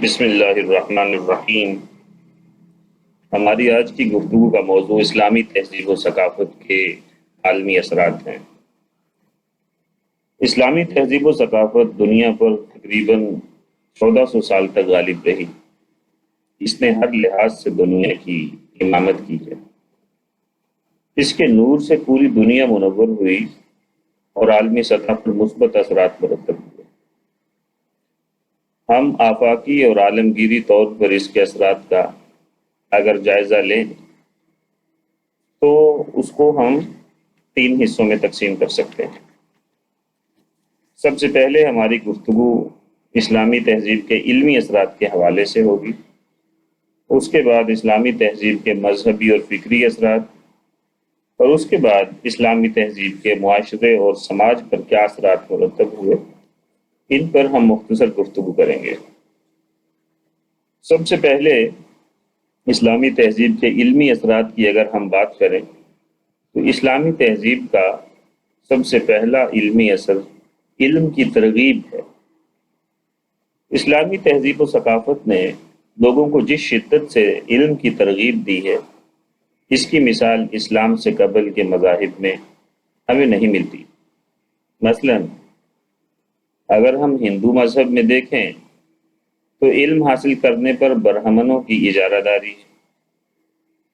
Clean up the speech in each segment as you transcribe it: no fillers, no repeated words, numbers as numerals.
بسم اللہ الرحمن الرحیم۔ ہماری آج کی گفتگو کا موضوع اسلامی تہذیب و ثقافت کے عالمی اثرات ہیں۔ اسلامی تہذیب و ثقافت دنیا پر تقریباً 1400 سال تک غالب رہی۔ اس نے ہر لحاظ سے دنیا کی امامت کی ہے۔ اس کے نور سے پوری دنیا منور ہوئی اور عالمی سطح پر مثبت اثرات مرتب ہوئے۔ ہم آفاقی اور عالمگیری طور پر اس کے اثرات کا اگر جائزہ لیں تو اس کو ہم 3 حصوں میں تقسیم کر سکتے ہیں۔ سب سے پہلے ہماری گفتگو اسلامی تہذیب کے علمی اثرات کے حوالے سے ہوگی، اس کے بعد اسلامی تہذیب کے مذہبی اور فکری اثرات، اور اس کے بعد اسلامی تہذیب کے معاشرے اور سماج پر کیا اثرات مرتب ہوئے، ان پر ہم مختصر گفتگو کریں گے۔ سب سے پہلے اسلامی تہذیب کے علمی اثرات کی اگر ہم بات کریں تو اسلامی تہذیب کا سب سے پہلا علمی اثر علم کی ترغیب ہے۔ اسلامی تہذیب و ثقافت نے لوگوں کو جس شدت سے علم کی ترغیب دی ہے، اس کی مثال اسلام سے قبل کے مذاہب میں ہمیں نہیں ملتی۔ مثلاً اگر ہم ہندو مذہب میں دیکھیں تو علم حاصل کرنے پر برہمنوں کی اجارہ داری ہے،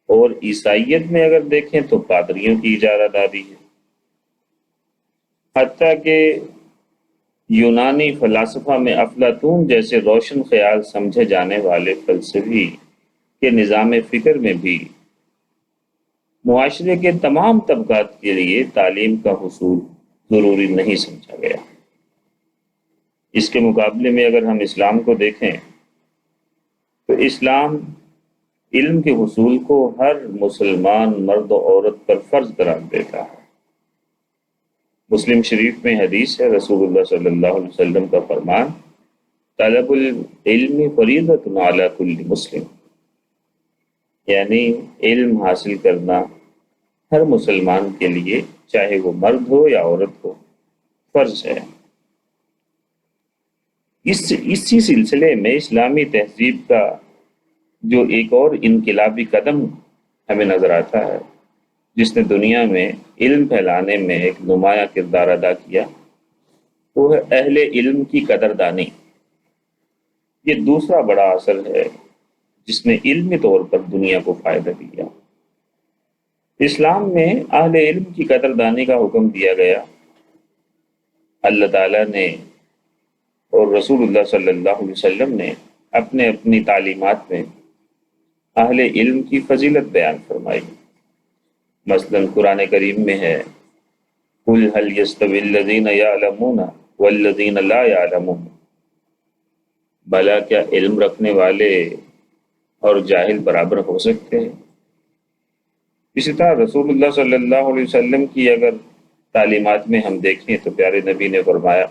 اور عیسائیت میں اگر دیکھیں تو پادریوں کی اجارہ داری ہے۔ حتیٰ کہ یونانی فلاسفہ میں افلاطون جیسے روشن خیال سمجھے جانے والے فلسفی کے نظام فکر میں بھی معاشرے کے تمام طبقات کے لیے تعلیم کا حصول ضروری نہیں سمجھا گیا۔ اس کے مقابلے میں اگر ہم اسلام کو دیکھیں تو اسلام علم کے حصول کو ہر مسلمان مرد و عورت پر فرض قرار دیتا ہے۔ مسلم شریف میں حدیث ہے، رسول اللہ صلی اللہ علیہ وسلم کا فرمان، طلب العلم فریضۃ علی کل مسلم، یعنی علم حاصل کرنا ہر مسلمان کے لیے، چاہے وہ مرد ہو یا عورت ہو، فرض ہے۔ اسی سلسلے میں اسلامی تہذیب کا جو ایک اور انقلابی قدم ہمیں نظر آتا ہے، جس نے دنیا میں علم پھیلانے میں ایک نمایاں کردار ادا کیا، وہ ہے اہل علم کی قدردانی۔ یہ دوسرا بڑا اثر ہے جس نے علمی طور پر دنیا کو فائدہ دیا۔ اسلام میں اہل علم کی قدردانی کا حکم دیا گیا۔ اللہ تعالیٰ نے اور رسول اللہ صلی اللہ علیہ وسلم نے اپنی تعلیمات میں اہل علم کی فضیلت بیان فرمائی۔ مثلا قرآن کریم میں ہے، قُلْ هَلْ يَسْتَوِي الَّذِينَ يَعْلَمُونَ وَالَّذِينَ لَا يَعْلَمُونَ، بھلا کیا علم رکھنے والے اور جاہل برابر ہو سکتے ہیں؟ اسی طرح رسول اللہ صلی اللہ علیہ وسلم کی اگر تعلیمات میں ہم دیکھیں تو پیارے نبی نے فرمایا،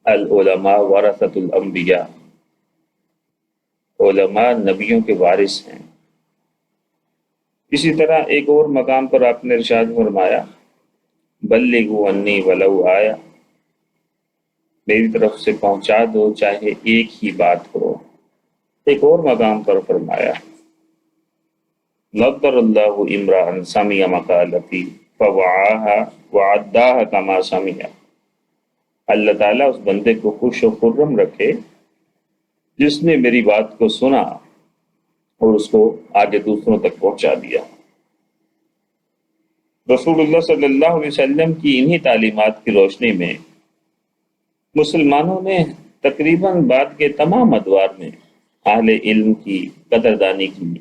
العلماء ورثۃ الانبیاء، علماء نبیوں کے وارث ہیں۔ اسی طرح ایک اور مقام پر آپ نے ارشاد فرمایا، بلغوا انی ولو آیا، میری طرف سے پہنچا دو چاہے ایک ہی بات ہو۔ ایک اور مقام پر فرمایا، نظر اللہ امرأ سمع مقالتی فوعاها وعداها کما سمع، اللہ تعالیٰ اس بندے کو خوش و خرم رکھے جس نے میری بات کو سنا اور اس کو آگے دوسروں تک پہنچا دیا۔ رسول اللہ صلی اللہ علیہ وسلم کی انہی تعلیمات کی روشنی میں مسلمانوں نے تقریباً بعد کے تمام ادوار میں اہل علم کی قدردانی کی۔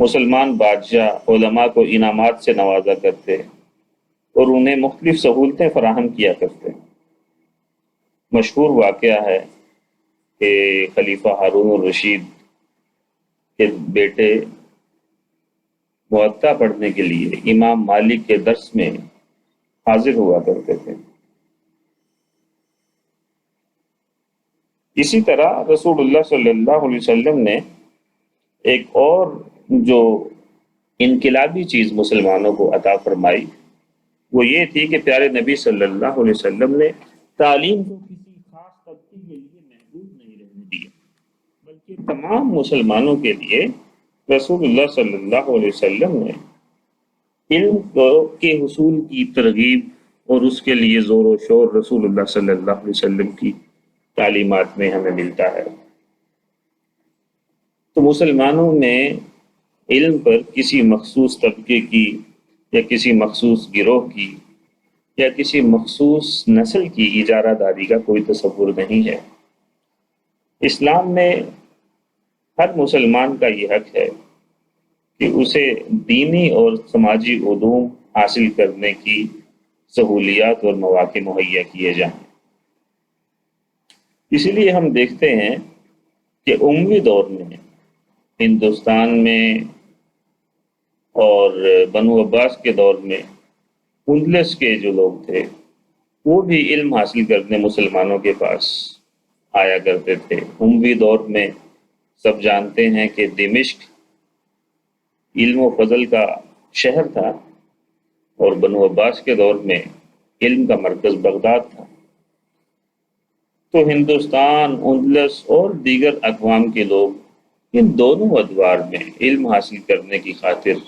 مسلمان بادشاہ علماء کو انعامات سے نوازا کرتے اور انہیں مختلف سہولتیں فراہم کیا کرتے۔ مشہور واقعہ ہے کہ خلیفہ ہارون الرشید کے بیٹے موطا پڑھنے کے لیے امام مالک کے درس میں حاضر ہوا کرتے تھے۔ اسی طرح رسول اللہ صلی اللہ علیہ وسلم نے ایک اور جو انقلابی چیز مسلمانوں کو عطا فرمائی، وہ یہ تھی کہ پیارے نبی صلی اللہ علیہ وسلم نے تعلیم کو کسی خاص طبقے کے لیے محدود نہیں رہنے دیا۔ بلکہ تمام مسلمانوں کے لیے رسول اللہ صلی اللہ علیہ وسلم نے علم کے حصول کی ترغیب اور اس کے لیے زور و شور رسول اللہ صلی اللہ علیہ وسلم کی تعلیمات میں ہمیں ملتا ہے۔ تو مسلمانوں میں علم پر کسی مخصوص طبقے کی یا کسی مخصوص گروہ کی یا کسی مخصوص نسل کی اجارہ داری کا کوئی تصور نہیں ہے۔ اسلام میں ہر مسلمان کا یہ حق ہے کہ اسے دینی اور سماجی علوم حاصل کرنے کی سہولیات اور مواقع مہیا کیے جائیں۔ اسی لیے ہم دیکھتے ہیں کہ اموی دور میں ہندوستان میں اور بنو عباس کے دور میں اندلس کے جو لوگ تھے وہ بھی علم حاصل کرنے مسلمانوں کے پاس آیا کرتے تھے۔ اموی دور میں سب جانتے ہیں کہ دمشق علم و فضل کا شہر تھا اور بنو عباس کے دور میں علم کا مرکز بغداد تھا۔ تو ہندوستان، اندلس اور دیگر اقوام کے لوگ ان دونوں ادوار میں علم حاصل کرنے کی خاطر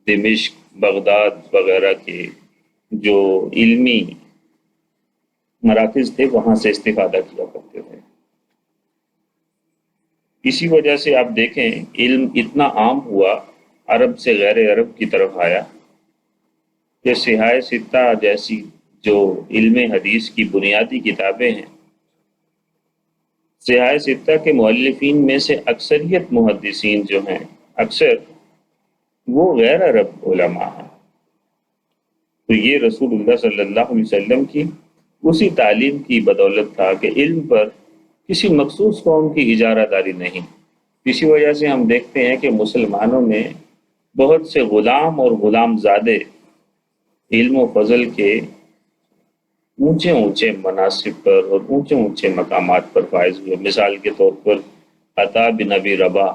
دمشق، بغداد وغیرہ کے جو علمی مراکز تھے وہاں سے استفادہ کیا کرتے تھے۔ اسی وجہ سے آپ دیکھیں علم اتنا عام ہوا، عرب سے غیر عرب کی طرف آیا کہ سیاہ ستہ جیسی جو علم حدیث کی بنیادی کتابیں ہیں، سیاہ ستہ کے مؤلفین میں سے اکثریت محدثین جو ہیں اکثر وہ غیر عرب علماء ہیں۔ تو یہ رسول اللہ صلی اللہ علیہ وسلم کی اسی تعلیم کی بدولت تھا کہ علم پر کسی مخصوص قوم کی اجارہ داری نہیں۔ اسی وجہ سے ہم دیکھتے ہیں کہ مسلمانوں میں بہت سے غلام اور غلام زادے علم و فضل کے اونچے اونچے مناصب پر اور اونچے اونچے مقامات پر فائز ہوئے۔ مثال کے طور پر عطا بن ابی رباح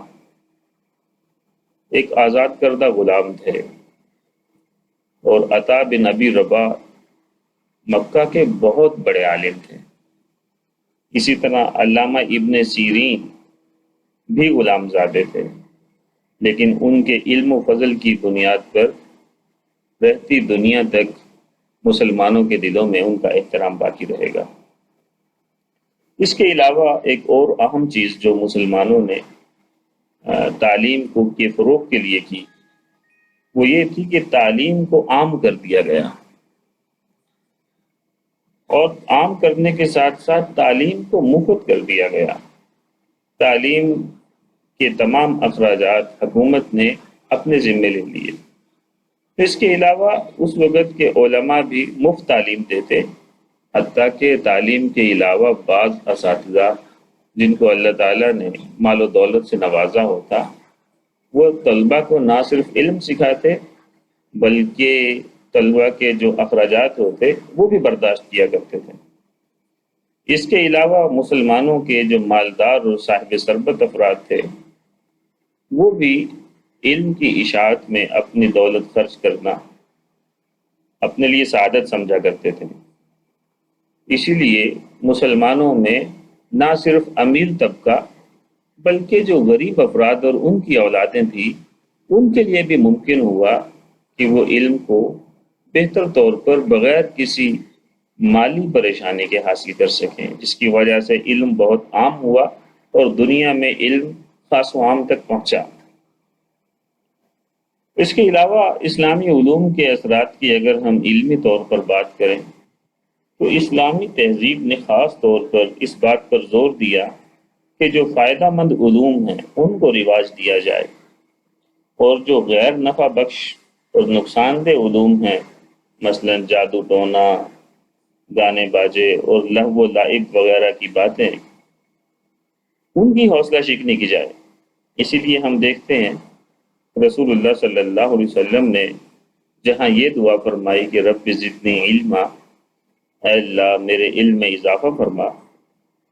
ایک آزاد کردہ غلام تھے، اور عطا بن ابی رباح مکہ کے بہت بڑے عالم تھے۔ اسی طرح علامہ ابن سیرین بھی غلام زادے تھے، لیکن ان کے علم و فضل کی بنیاد پر رہتی دنیا تک مسلمانوں کے دلوں میں ان کا احترام باقی رہے گا۔ اس کے علاوہ ایک اور اہم چیز جو مسلمانوں نے تعلیم کو کے فروغ کے لیے کی وہ یہ تھی کہ تعلیم کو عام کر دیا گیا، اور عام کرنے کے ساتھ ساتھ تعلیم کو مفت کر دیا گیا۔ تعلیم کے تمام اخراجات حکومت نے اپنے ذمے لے لیے۔ اس کے علاوہ اس وقت کے علماء بھی مفت تعلیم دیتے، حتیٰ کہ تعلیم کے علاوہ بعض اساتذہ جن کو اللہ تعالیٰ نے مال و دولت سے نوازا ہوتا وہ طلبہ کو نہ صرف علم سکھاتے بلکہ طلبہ کے جو اخراجات ہوتے وہ بھی برداشت کیا کرتے تھے۔ اس کے علاوہ مسلمانوں کے جو مالدار اور صاحب ثروت افراد تھے وہ بھی علم کی اشاعت میں اپنی دولت خرچ کرنا اپنے لیے سعادت سمجھا کرتے تھے۔ اسی لیے مسلمانوں میں نہ صرف امیر طبقہ بلکہ جو غریب افراد اور ان کی اولادیں تھیں ان کے لیے بھی ممکن ہوا کہ وہ علم کو بہتر طور پر بغیر کسی مالی پریشانی کے حاصل کر سکیں، جس کی وجہ سے علم بہت عام ہوا اور دنیا میں علم خاص و عام تک پہنچا۔ اس کے علاوہ اسلامی علوم کے اثرات کی اگر ہم علمی طور پر بات کریں تو اسلامی تہذیب نے خاص طور پر اس بات پر زور دیا کہ جو فائدہ مند علوم ہیں ان کو رواج دیا جائے، اور جو غیر نفع بخش اور نقصان دہ علوم ہیں مثلا جادو ٹونا، گانے باجے اور لہو و لعب وغیرہ کی باتیں ان کی حوصلہ شکنی کی جائے۔ اسی لیے ہم دیکھتے ہیں رسول اللہ صلی اللہ علیہ وسلم نے جہاں یہ دعا فرمائی کہ رب زدنی علما، اے اللہ میرے علم میں اضافہ فرما،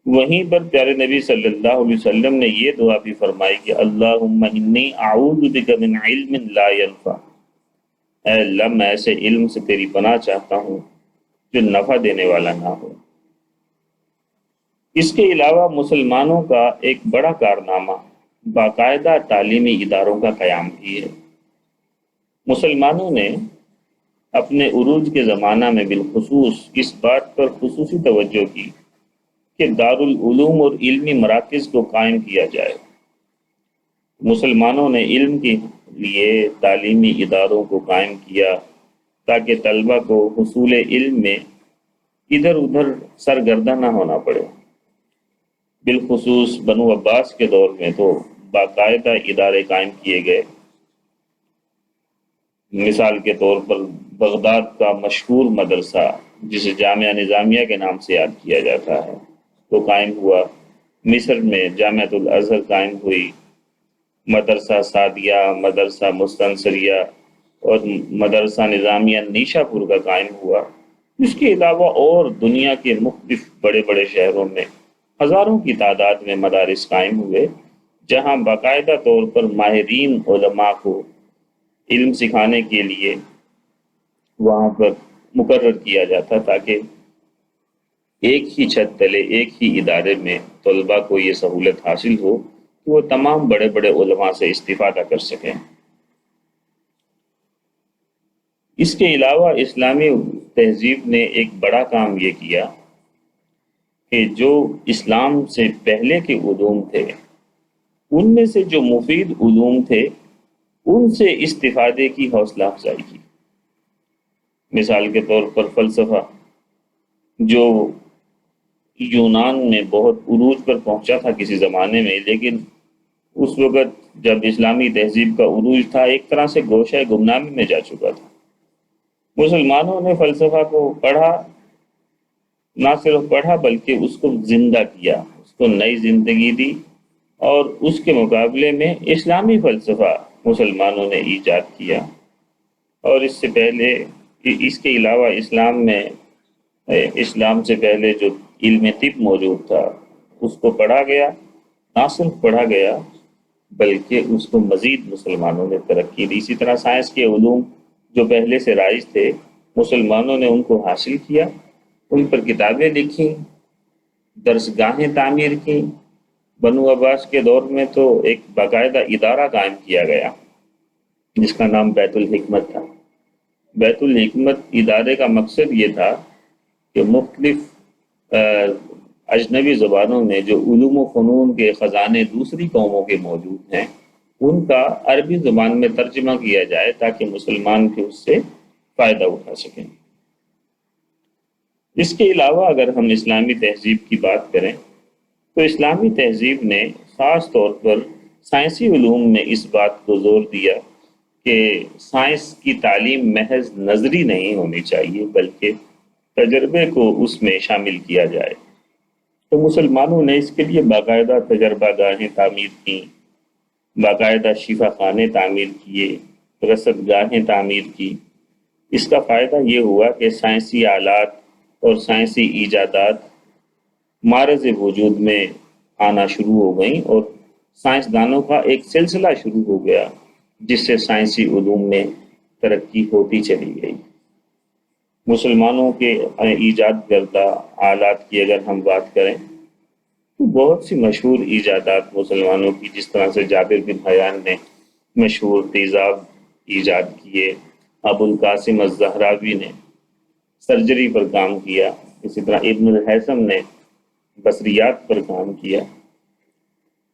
وہیں پر پیارے نبی صلی اللہ علیہ وسلم نے یہ دعا بھی فرمائی کہ اللہم انی اعوذ بک من علم لا ینفع، اے اللہ میں ایسے علم سے تیری پناہ چاہتا ہوں جو نفع دینے والا نہ ہو۔ اس کے علاوہ مسلمانوں کا ایک بڑا کارنامہ باقاعدہ تعلیمی اداروں کا قیام بھی ہے۔ مسلمانوں نے اپنے عروج کے زمانہ میں بالخصوص اس بات پر خصوصی توجہ کی کہ دارالعلوم اور علمی مراکز کو قائم کیا جائے۔ مسلمانوں نے علم کے لیے تعلیمی اداروں کو قائم کیا تاکہ طلبہ کو حصول علم میں ادھر ادھر سرگرداں نہ ہونا پڑے۔ بالخصوص بنو عباس کے دور میں تو باقاعدہ ادارے قائم کیے گئے۔ مثال کے طور پر بغداد کا مشہور مدرسہ جسے جامعہ نظامیہ کے نام سے یاد کیا جاتا ہے تو قائم ہوا۔ مصر میں جامعۃ الازہر قائم ہوئی، مدرسہ سعدیہ، مدرسہ مستنصریہ اور مدرسہ نظامیہ نیشا پور کا قائم ہوا۔ اس کے علاوہ اور دنیا کے مختلف بڑے بڑے شہروں میں ہزاروں کی تعداد میں مدارس قائم ہوئے، جہاں باقاعدہ طور پر ماہرین علماء کو علم سکھانے کے لیے وہاں پر مقرر کیا جاتا تاکہ ایک ہی چھت تلے ایک ہی ادارے میں طلباء کو یہ سہولت حاصل ہو کہ وہ تمام بڑے بڑے علماء سے استفادہ کر سکیں۔ اس کے علاوہ اسلامی تہذیب نے ایک بڑا کام یہ کیا کہ جو اسلام سے پہلے کے علوم تھے ان میں سے جو مفید علوم تھے ان سے استفادے کی حوصلہ افزائی کی۔ مثال کے طور پر فلسفہ جو یونان میں بہت عروج پر پہنچا تھا کسی زمانے میں، لیکن اس وقت جب اسلامی تہذیب کا عروج تھا ایک طرح سے گوشہ گمنامی میں جا چکا تھا۔ مسلمانوں نے فلسفہ کو پڑھا، نہ صرف پڑھا بلکہ اس کو زندہ کیا، اس کو نئی زندگی دی، اور اس کے مقابلے میں اسلامی فلسفہ مسلمانوں نے ایجاد کیا۔ اور اس سے پہلے، اس کے علاوہ اسلام سے پہلے جو علم طب موجود تھا اس کو پڑھا گیا، نہ صرف پڑھا گیا بلکہ اس کو مزید مسلمانوں نے ترقی دی۔ اسی طرح سائنس کے علوم جو پہلے سے رائج تھے مسلمانوں نے ان کو حاصل کیا، ان پر کتابیں لکھی، درسگاہیں تعمیر کی۔ بنو عباس کے دور میں تو ایک باقاعدہ ادارہ قائم کیا گیا جس کا نام بیت الحکمت تھا۔ بیت الحکمت ادارے کا مقصد یہ تھا کہ مختلف اجنبی زبانوں میں جو علوم و فنون کے خزانے دوسری قوموں کے موجود ہیں ان کا عربی زبان میں ترجمہ کیا جائے تاکہ مسلمان بھی اس سے فائدہ اٹھا سکیں۔ اس کے علاوہ اگر ہم اسلامی تہذیب کی بات کریں تو اسلامی تہذیب نے خاص طور پر سائنسی علوم میں اس بات کو زور دیا کہ سائنس کی تعلیم محض نظری نہیں ہونی چاہیے بلکہ تجربے کو اس میں شامل کیا جائے۔ تو مسلمانوں نے اس کے لیے باقاعدہ تجربہ گاہیں تعمیر کی، باقاعدہ شفا خانے تعمیر کیے، رصد گاہیں تعمیر کی۔ اس کا فائدہ یہ ہوا کہ سائنسی آلات اور سائنسی ایجادات معرض وجود میں آنا شروع ہو گئیں اور سائنسدانوں کا ایک سلسلہ شروع ہو گیا جس سے سائنسی علوم میں ترقی ہوتی چلی گئی۔ مسلمانوں کے ایجاد کردہ آلات کی اگر ہم بات کریں تو بہت سی مشہور ایجادات مسلمانوں کی، جس طرح سے جابر بن حیان نے مشہور تیزاب ایجاد کیے، ابو القاسم الزہراوی نے سرجری پر کام کیا، اسی طرح ابن الحیثم نے بصریات پر کام کیا،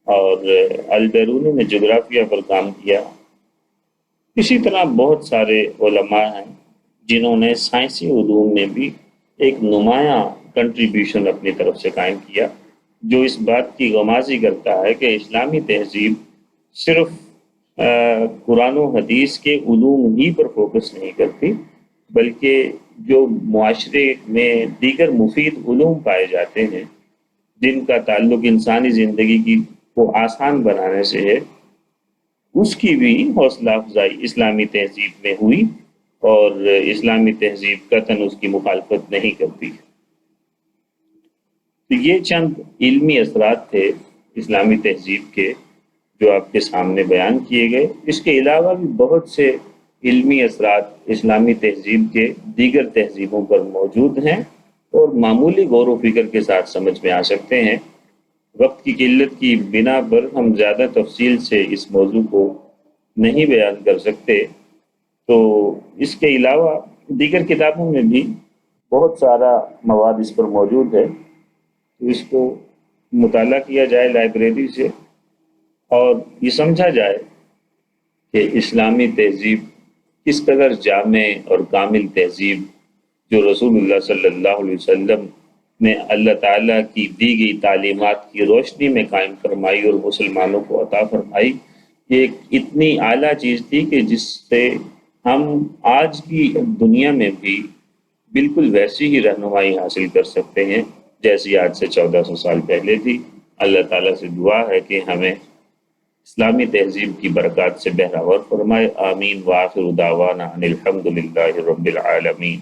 اور البیرونی نے جغرافیہ پر کام کیا۔ اسی طرح بہت سارے علماء ہیں جنہوں نے سائنسی علوم میں بھی ایک نمایاں کنٹریبیوشن اپنی طرف سے قائم کیا، جو اس بات کی غمازی کرتا ہے کہ اسلامی تہذیب صرف قرآن و حدیث کے علوم ہی پر فوکس نہیں کرتی بلکہ جو معاشرے میں دیگر مفید علوم پائے جاتے ہیں جن کا تعلق انسانی زندگی کو آسان بنانے سے ہے، اس کی بھی حوصلہ افزائی اسلامی تہذیب میں ہوئی، اور اسلامی تہذیب قطعاً اس کی مخالفت نہیں کرتی۔ تو یہ چند علمی اثرات تھے اسلامی تہذیب کے جو آپ کے سامنے بیان کیے گئے۔ اس کے علاوہ بھی بہت سے علمی اثرات اسلامی تہذیب کے دیگر تہذیبوں پر موجود ہیں، اور معمولی غور و فکر کے ساتھ سمجھ میں آ سکتے ہیں۔ وقت کی قلت کی بنا پر ہم زیادہ تفصیل سے اس موضوع کو نہیں بیان کر سکتے، تو اس کے علاوہ دیگر کتابوں میں بھی بہت سارا مواد اس پر موجود ہے، تو اس کو مطالعہ کیا جائے لائبریری سے، اور یہ سمجھا جائے کہ اسلامی تہذیب کس قدر جامع اور کامل تہذیب جو رسول اللہ صلی اللہ علیہ وسلم نے اللہ تعالیٰ کی دی گئی تعلیمات کی روشنی میں قائم فرمائی اور مسلمانوں کو عطا فرمائی، یہ ایک اتنی اعلیٰ چیز تھی کہ جس سے ہم آج کی دنیا میں بھی بالکل ویسی ہی رہنمائی حاصل کر سکتے ہیں جیسی آج سے 1400 سال پہلے تھی۔ اللہ تعالیٰ سے دعا ہے کہ ہمیں اسلامی تہذیب کی برکات سے بہراور فرمائے۔ آمین۔ وآخر دعوانا ان الحمد للہ رب العالمین۔